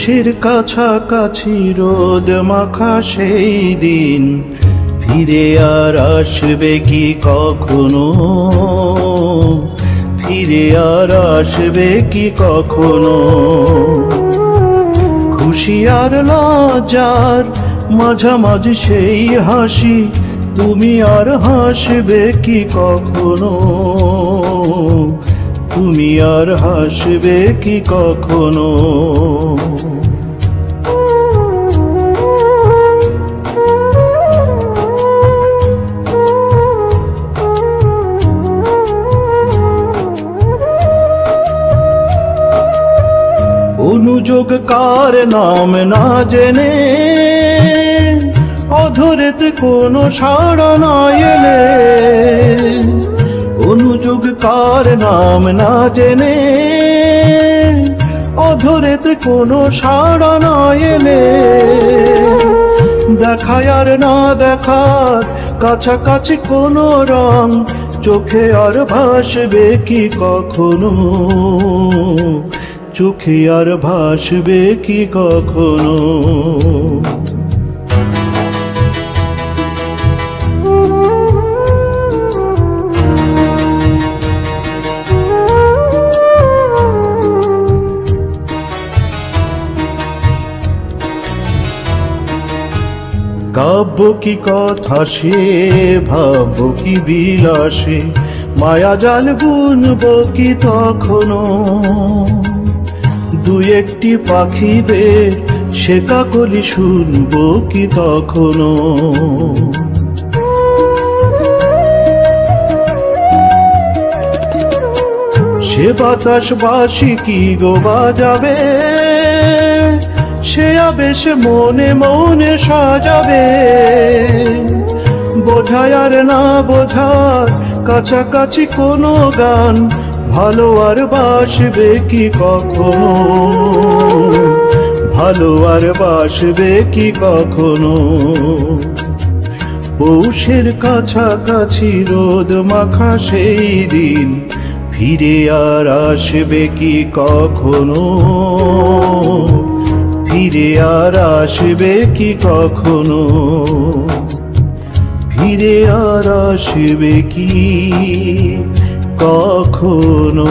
পৌষের কাছাকাছি রোদ মাখা সেই দিন ফিরে আর আসবে কি কখনো, ফিরে আর আসবে কি কখনো। খুশি আর লজ্জার মাঝামাঝি সেই হাসি, তুমি আর হাসবে কি কখনো, তুমি আর হাসবে কি কখনো। অনুযোগ কার নাম না জেনে, অধরেতে কোনো সাড়া না এলে। অনুযোগ কার নাম না জেনে, অধরেতে কোনো সাড়া না এলে। দেখায় আর না দেখার কাছাকাছি কোনো রং, চোখে আর ভাসবে কি কখনো, চোখে আর ভাসবে কি কখনো। কাব্য কি কথা সে, ভাবব কি বিলাসে, মায়া জাল বুনব কি তখনো। দু একটি পাখিদের সে কাকলি শুনব কি তখনো। সে বাতাস বাসি কি গো বাজাবে, সে আবেশ মনে মনে সাজাবে। বোঝায় আর না বোঝার কাছাকাছি কোনো গান, ভালো আর বাসবে কি কখনো, ভালো আর বাসবে কি কখনো। পৌষের কাছাকাছি রোদ মাখা সেই দিন ফিরে আর আসবে কি কখনো, ফিরে আর আসবে কি কখনো, ফিরে আর আসবে কি কখনো।